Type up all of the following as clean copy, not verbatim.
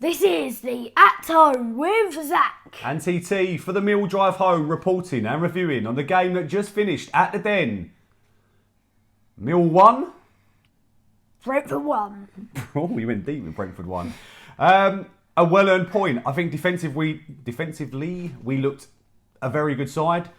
This is the At Home with Zac and TT for the Mill Drive Home, reporting and reviewing on the game that just finished at the Den. Mill 1. Brentford 1. Oh, we went deep with Brentford 1. A well-earned point. I think defensively, we looked a very good side.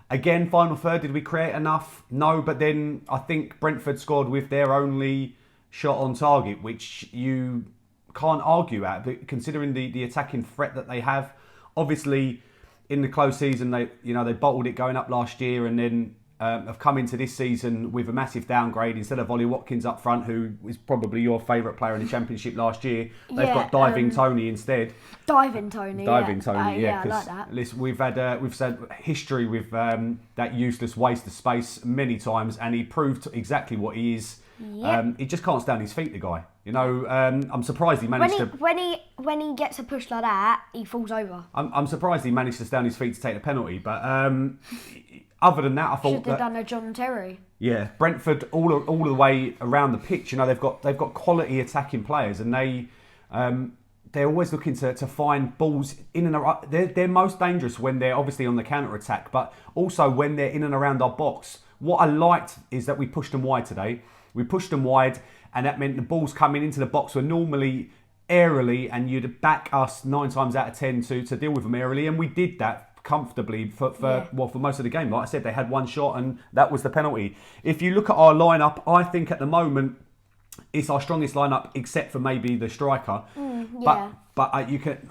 Again, final third, did we create enough? No, but then I think Brentford scored with their only shot on target, which you can't argue at, but considering the attacking threat that they have. Obviously, in the close season, they bottled it going up last year, and then have come into this season with a massive downgrade. Instead of Ollie Watkins up front, who is probably your favourite player in the Championship last year, they've got Diving Toney instead. Diving Toney, yeah. I like that. Listen, we've had history with that useless waste of space many times, and he proved exactly what he is. Yep. He just can't stand his feet, the guy. I'm surprised he managed to. When he gets a push like that, he falls over. I'm surprised he managed to stand his feet to take the penalty, but other than that, I thought should have done a John Terry. Yeah, Brentford all the way around the pitch. They've got quality attacking players, and they're always looking to find balls in and around. They're most dangerous when they're obviously on the counter attack, but also when they're in and around our box. What I liked is that we pushed them wide today. We pushed them wide, and that meant the balls coming into the box were normally airily, and you'd back us 9 times out of 10 to deal with them airily, and we did that comfortably for most of the game. Like I said, they had one shot, and that was the penalty. If you look at our lineup, I think at the moment it's our strongest lineup, except for maybe the striker. But you can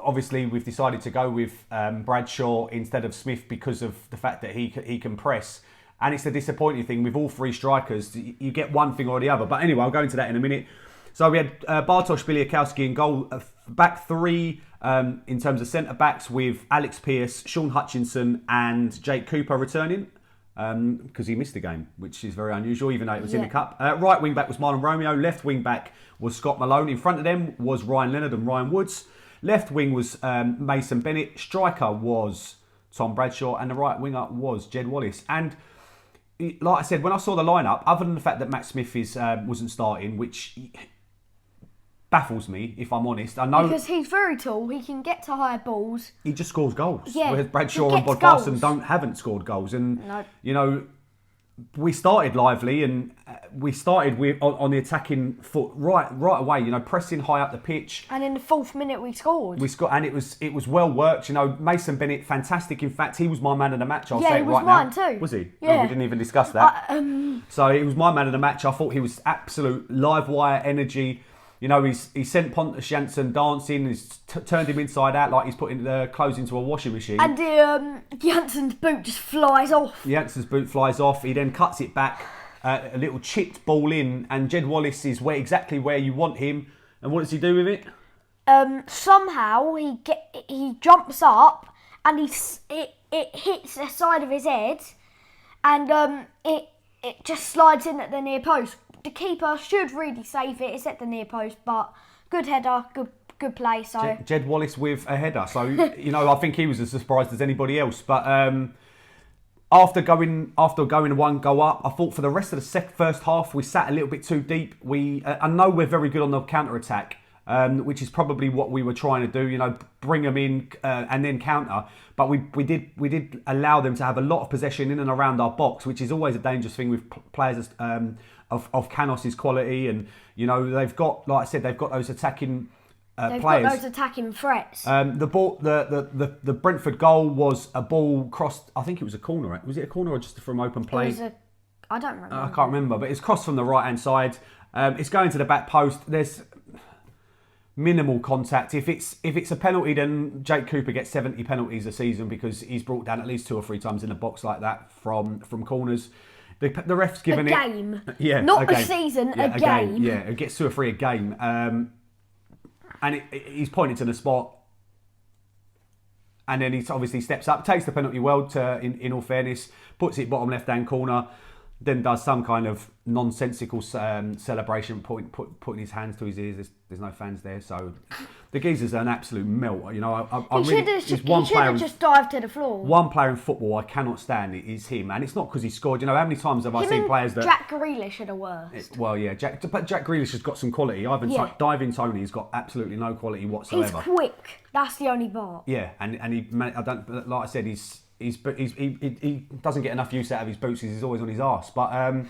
obviously we've decided to go with Bradshaw instead of Smith because of the fact that he can press. And it's the disappointing thing with all three strikers. You get one thing or the other. But anyway, I'll go into that in a minute. So we had Bartosz Biliakowski in goal. Back three in terms of centre-backs with Alex Pearce, Sean Hutchinson and Jake Cooper returning. Because he missed the game, which is very unusual, even though it was in the cup. Right wing-back was Marlon Romeo. Left wing-back was Scott Malone. In front of them was Ryan Leonard and Ryan Woods. Left wing was Mason Bennett. Striker was Tom Bradshaw. And the right winger was Jed Wallace. And like I said, when I saw the lineup, other than the fact that Matt Smith wasn't starting, which baffles me, if I'm honest. I know because he's very tall, he can get to higher balls. He just scores goals. Yeah, whereas Bradshaw and Bodvarsson haven't scored goals, and we started lively, and we started on the attacking foot right away. Pressing high up the pitch. And in the 4th minute, we scored. And it was well worked. Mason Bennett, fantastic. In fact, he was my man of the match. I'll say it right now. Yeah, he was mine too. Was he? Yeah. Oh, we didn't even discuss that. So he was my man of the match. I thought he was absolute live wire energy. He sent Pontus Jansson dancing. He's turned him inside out like he's putting the clothes into a washing machine. And Jansson's boot just flies off. Jansson's boot flies off. He then cuts it back, a little chipped ball in, and Jed Wallace is exactly where you want him. And what does he do with it? Somehow he jumps up and it hits the side of his head, and it just slides in at the near post. The keeper should really save it. It's at the near post, but good header, good play. So Jed Wallace with a header. So I think he was as surprised as anybody else. But after going one go up, I thought for the rest of the first half we sat a little bit too deep. I know we're very good on the counter attack, which is probably what we were trying to do. Bring them in and then counter. But we did allow them to have a lot of possession in and around our box, which is always a dangerous thing with players of Canos's quality, and they've got, like I said, they've got those attacking players. They've got those attacking threats. The Brentford goal was a ball crossed. I think it was a corner. Was it a corner or just from open play? I don't remember. I can't remember, but it's crossed from the right hand side. It's going to the back post. There's minimal contact. If it's a penalty, then Jake Cooper gets 70 penalties a season because he's brought down at least 2 or 3 times in the box like that from corners. The ref's given a game. Not a season, a game. Yeah, it gets 2 or 3 a game. And he's pointing to the spot. And then he obviously steps up, takes the penalty well, in all fairness, puts it bottom left-hand corner, then does some kind of nonsensical celebration, putting his hands to his ears. There's no fans there, so The geezer's an absolute melt. You know, I He should really, have just dived to the floor. one player in football I cannot stand is him, and it's not because he scored. You know, how many times have I seen players that... Jack Grealish are the worst. Well, yeah, but Jack Grealish has got some quality. Diving Toney's got absolutely no quality whatsoever. He's quick. That's the only part. Yeah, and I don't, like I said, he doesn't get enough use out of his boots. He's always on his arse. But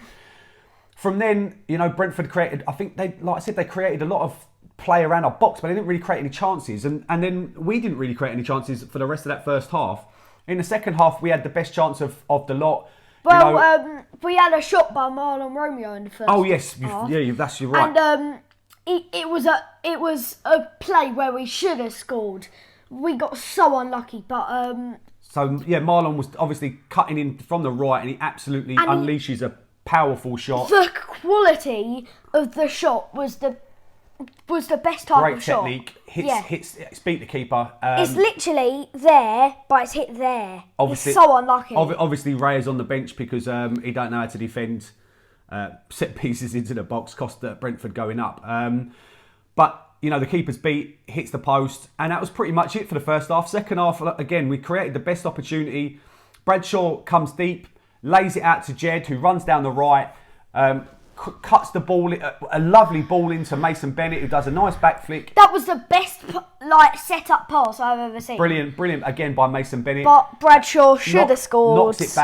from then, you know, Brentford created. I think they created a lot of play around our box, but they didn't really create any chances. And then we didn't really create any chances for the rest of that first half. In the second half, we had the best chance of the lot. Well, you know, we had a shot by Marlon Romeo in the first. Oh yes, half. You're right. And it was a play where we should have scored. We got so unlucky, but So yeah, Marlon was obviously cutting in from the right, and he absolutely unleashes a powerful shot. The quality of the shot was the best type of shot. Great technique. Hits, beat the keeper. It's literally there, but it's hit there. Obviously, it's so unlucky. Obviously, Ray is on the bench because he don't know how to defend set pieces into the box, cost Brentford going up. But you know, the keeper's beat, hits the post, and that was pretty much it for the first half. Second half, again, we created the best opportunity. Bradshaw comes deep, lays it out to Jed, who runs down the right, cuts the ball, a lovely ball into Mason Bennett, who does a nice back flick. That was the best set-up pass I've ever seen. Brilliant again by Mason Bennett. But Bradshaw should have scored. Knocks it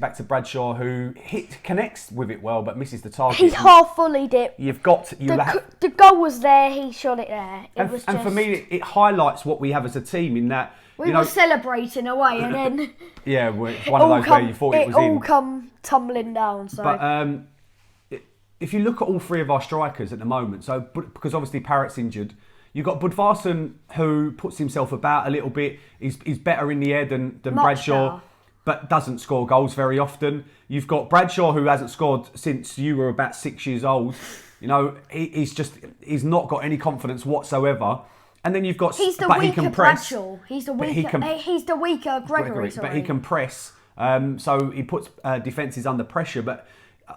back to Bradshaw, who connects with it well, but misses the target. He half volleyed it. The goal was there. He shot it there. And for me, it highlights what we have as a team in that we were celebrating away, and then yeah, it's one of those where you thought it was in. It all come tumbling down. So. But if you look at all three of our strikers at the moment, so because obviously Parrott's injured, you've got Budvarsson, who puts himself about a little bit. He's better in the air than Bradshaw, but doesn't score goals very often. You've got Bradshaw, who hasn't scored since you were about 6 years old. You know, he's not got any confidence whatsoever. And then you've got... He's the weaker Bradshaw. He's the weaker Gregory. Sorry. But he can press, so he puts defences under pressure. But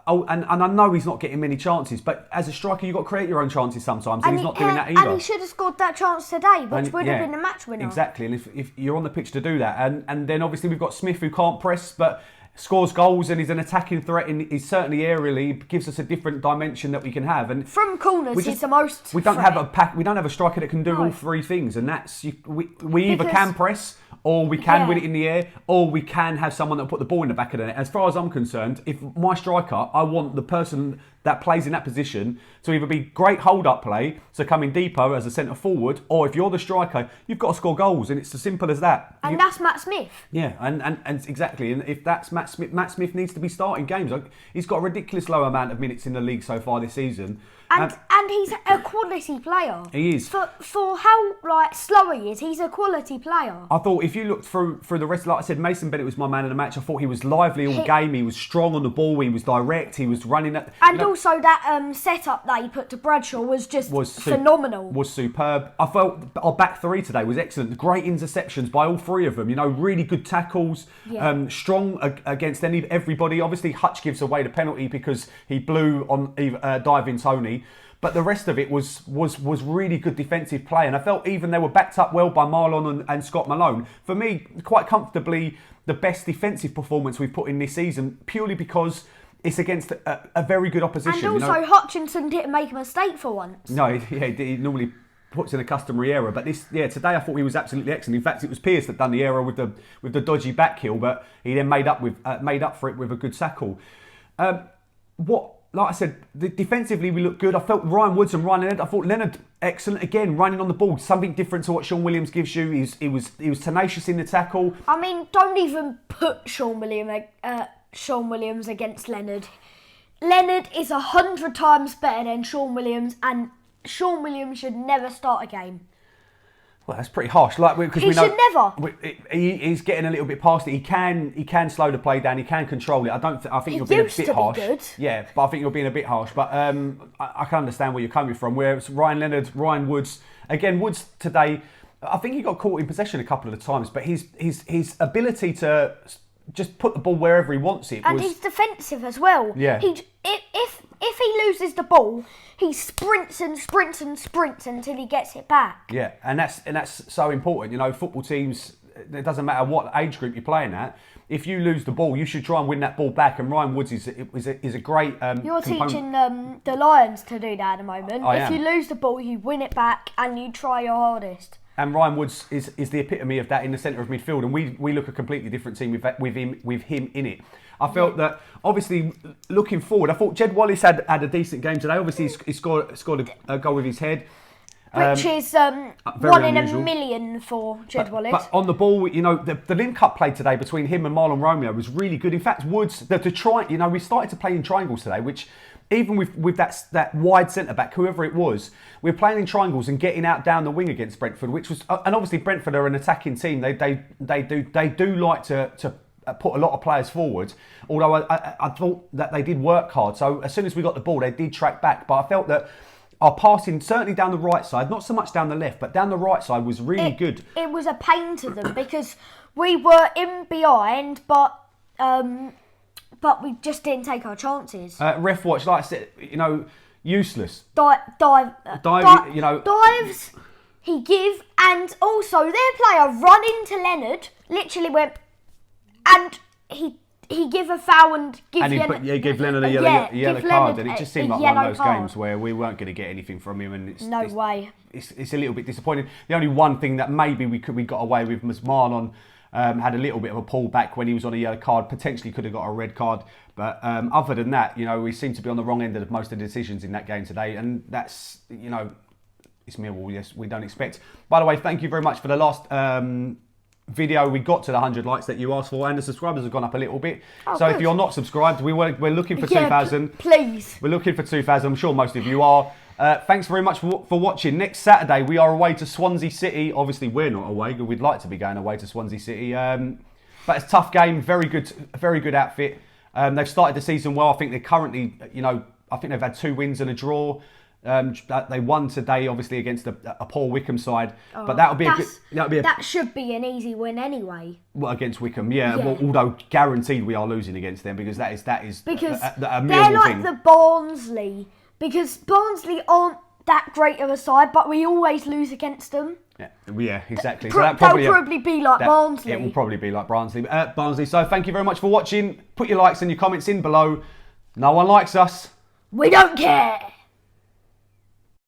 and I know he's not getting many chances, but as a striker, you've got to create your own chances sometimes, and he's not doing that either. And he should have scored that chance today, which would have been the match winner. Exactly, and if you're on the pitch to do that, and then obviously we've got Smith, who can't press, but scores goals and is an attacking threat, and he's certainly aerially gives us a different dimension that we can have. And from corners, he's the most. We don't have a striker that can do all three things, and that's we either can press, or we can win it in the air, or we can have someone that will put the ball in the back of the net. As far as I'm concerned, if my striker, I want the person that plays in that position to either be great hold-up play, so coming deeper as a centre forward, or if you're the striker, you've got to score goals, and it's as simple as that. And that's Matt Smith. Yeah, and exactly. And if that's Matt Smith needs to be starting games. He's got a ridiculous low amount of minutes in the league so far this season. And he's a quality player. He is. For how slow he is, he's a quality player. I thought if you looked through the rest, like I said, Mason Bennett was my man of the match. I thought he was lively all game. He was strong on the ball. He was direct. He was running at. And also that setup that he put to Bradshaw was phenomenal. Was superb. I felt our back three today was excellent. Great interceptions by all three of them. You know, really good tackles. Yeah. Strong against everybody. Obviously, Hutch gives away the penalty because he blew on diving Toney. But the rest of it was really good defensive play, and I felt even they were backed up well by Marlon and Scott Malone. For me, quite comfortably the best defensive performance we've put in this season, purely because it's against a very good opposition. And also, Hutchinson didn't make a mistake for once. No, he normally puts in a customary error, but today I thought he was absolutely excellent. In fact, it was Pearce that done the error with the dodgy back heel, but he then made up for it with a good tackle. Like I said, defensively we looked good. I felt Ryan Woods and Ryan Leonard. I thought Leonard excellent again, running on the ball, something different to what Sean Williams gives you. He was tenacious in the tackle. I mean, don't even put Sean Williams against Leonard. Leonard is 100 times better than Sean Williams, and Sean Williams should never start a game. Well, that's pretty harsh. Because he should never. He's getting a little bit past it. He can slow the play down. He can control it. I think you're being a bit harsh. Good. Yeah, but I think you're being a bit harsh. But I can understand where you're coming from. Whereas Ryan Leonard, Ryan Woods, again, Woods today, I think he got caught in possession a couple of times. But his ability to just put the ball wherever he wants it. And he's defensive as well. Yeah. If he loses the ball, he sprints and sprints and sprints until he gets it back. Yeah, and that's so important. You know, football teams, it doesn't matter what age group you're playing at. If you lose the ball, you should try and win that ball back. And Ryan Woods is a great. You're teaching the Lions to do that at the moment. If you lose the ball, you win it back and you try your hardest. And Ryan Woods is the epitome of that in the centre of midfield, and we look a completely different team with him in it. I felt that, obviously, looking forward, I thought Jed Wallace had a decent game today. Obviously, he scored a goal with his head. Which is one unusual. in a million for Jed Wallace. But on the ball, you know, the link-up play today between him and Marlon Romeo was really good. In fact, Woods, we started to play in triangles today, which even with that wide centre-back, whoever it was, we're playing in triangles and getting out down the wing against Brentford, which was... And obviously, Brentford are an attacking team. They do like to put a lot of players forward, although I thought that they did work hard. So as soon as we got the ball, they did track back. But I felt that our passing, certainly down the right side, not so much down the left, but down the right side was really good. It was a pain to them because we were in behind, but we just didn't take our chances. Ref watch, like I said, you know, useless. Dives he give, and also their player run into Leonard, literally went, and he give a foul and gave Leonard a yellow card, and it just seemed like one of those games where we weren't going to get anything from him, and it's a little bit disappointing. The only one thing that maybe we got away with was Marlon had a little bit of a pull back when he was on a yellow card, potentially could have got a red card, but other than that, you know, we seem to be on the wrong end of most of the decisions in that game today, and that's, you know, it's Millwall. Yes, we don't expect. By the way, thank you very much for the last video. We got to the 100 likes that you asked for, and the subscribers have gone up a little bit. So if you're not subscribed, we're looking for 2,000. Please. We're looking for 2,000. I'm sure most of you are. Thanks very much for watching. Next Saturday, we are away to Swansea City. Obviously, we're not away. We'd like to be going away to Swansea City. But it's a tough game. Very good outfit. They've started the season well. I think they're currently, you know, I think they've had 2 wins and a draw. They won today, obviously, against a poor Wickham side, but that should be an easy win anyway. Well, against Wickham, yeah. Well, although guaranteed we are losing against them because that is because a they're like thing. the Barnsley, because Barnsley aren't that great of a side, but we always lose against them. Yeah, exactly. So they'll probably be like Barnsley. It will probably be like Barnsley. So thank you very much for watching. Put your likes and your comments in below. No one likes us. We don't care.